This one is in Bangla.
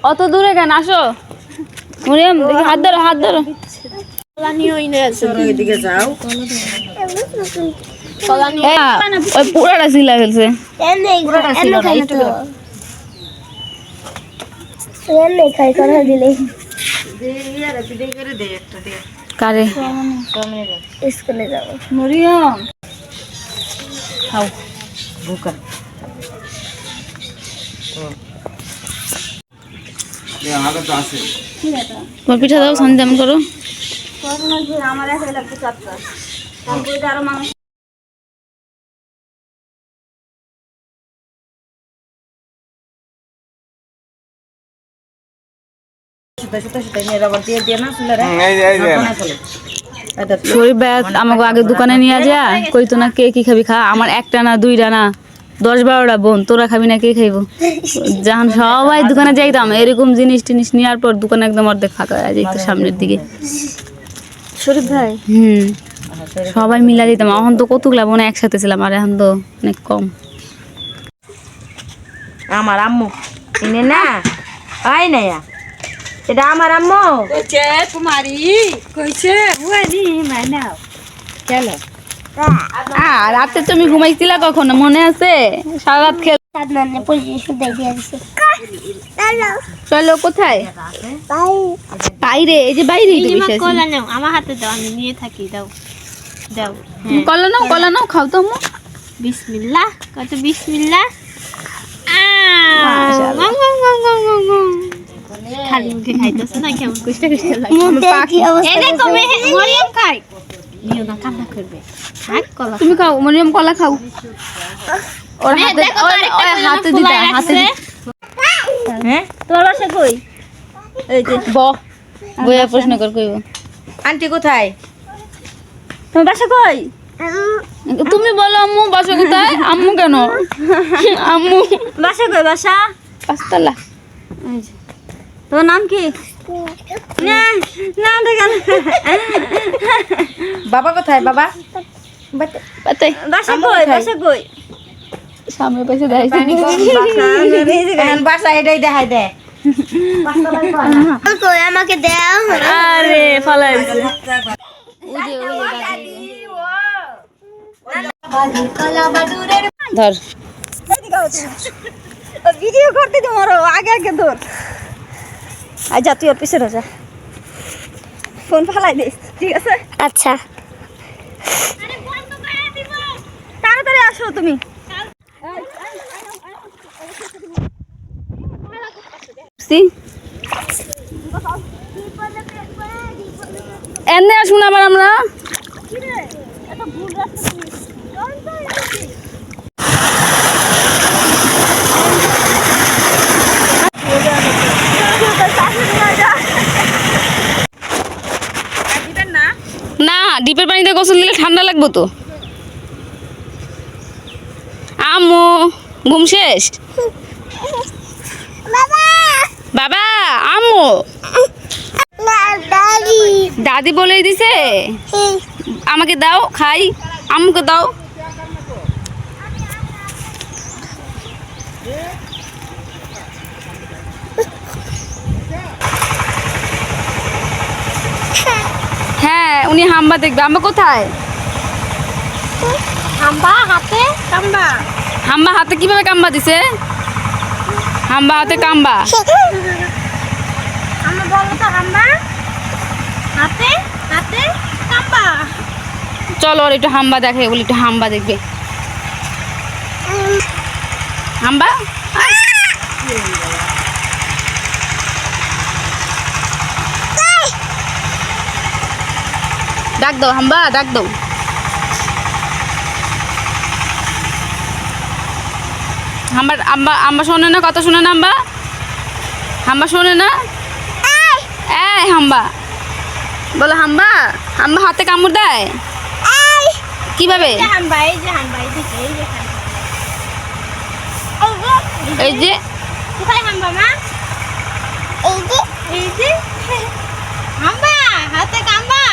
অত দূরে কেন আসো মরিয়ম দেখি হাত ধরো কলা নিয়ে ওই না এদিকে যাও কলা নিয়ে ওই পুরাটা ছিলা ফেলছে খাই করা দিলে কারে স্কুলে যাব মরিয়ম খাও বুকা তোমার পিঠা দাও সন্ধান করো আমার একটা লাগবে চারটা তারপরে আরো মাংস শরীফ ভাই আমাকে আগে দোকানে নিয়ে যা কইতো না কে কি খাবি খা আমার একটা না দুইটা না 10-12টা বোন তোরা খাবি না কে খাইব যখন সবাই দোকানে যাইতাম এরকম জিনিস টিনিস নেওয়ার পর দোকানে একদম অর্ধেক ফাঁকা হয়ে যেত সামনের দিকে শরীফ ভাই সবাই মিলা যেতাম এখন তো কতগুলা বোন একসাথে ছিলাম আর এখন তো অনেক কম আমার আম্মু এনে না হয় না এটা আমার আম্মু কইছে কুমারী কইছে ওয়ানি মানাও চলো রাতে তুমি ঘুমাইছিলা কখন মনে আছে সারা রাত খেল সাদনানে পজিশন দেখিয়ে দিছে চলো কোথায় বাইরে এই যে বাইরে কলা নাও আমার হাতে দাও আমি নিয়ে থাকি দাও দাও কলা নাও খাও তো আম্মু বিসমিল্লাহ কত বিসমিল্লাহ খালি মুখে খাইতেছ না কেমন কষ্ট লাগে এই দেখো মরিয়ম খাই নিও না কান্না করবে খাক কলা তুমি খাও মরিয়ম কলা খাও ওর হাতে হাতে দিতে হ্যাঁ তোর বাসা কই এই যে বইয়া প্রশ্ন কইব আন্টি কোথায় তোমার বাসা কই তুমি বলো আম্মু বাসা কোথায় আম্মু কেন আম্মু বাসা কই বাসা পাঁচতলা তোর নাম কি নাম দেখান বাবা কোথায় বাবা বাতাই বাসা কই বাসা কই সামনে পাশে দাঁড়াইছে বাসা এটাই দেখাই দে কই আমাকে দাও আরে ফালাই ধর ভিডিও করতে তো মরো আগে আগে ধর আজ যা তুই ওর পিছনে যা ফোন ফালাই দিস ঠিক আছে আচ্ছা তাড়াতাড়ি আসো তুমি এনে আসুন আবার আমরা না ডিপের পানিতে গোসল দিলে ঠান্ডা লাগবে তো আম্মু ঘুম শেষ বাবা আম্মু দাদি বলেই দিছে আমাকে দাও খাই আম্মুকে দাও হ্যাঁ উনি হাম্বা দেখবে হাম্বা কোথায় হাম্বা হাতে কাম্বা হাম্বা হাতে কিভাবে কাম্বা দিছে হাম্বা হাতে কাম্বা আমরা বলো তো হাম্বা হাতে হাতে কাম্বা চলো আর একটু হাম্বা দেখে বলি একটু হাম্বা দেখবে হাম্বা ডাক দাও হাম্বা ডাক দাও হাম্বা আম্বা আম্বা শোনে না কথা শোনে না হাম্বা হাম্বা শোনে না এই হাম্বা বলো হাম্বা হাম্বা হাতে কামড় দেয় কিভাবে হাম্বা এই যে হাম্বা এই যে এই যে কোথায় হাম্বা মা এই যে হাম্বা হাতে কাম্বা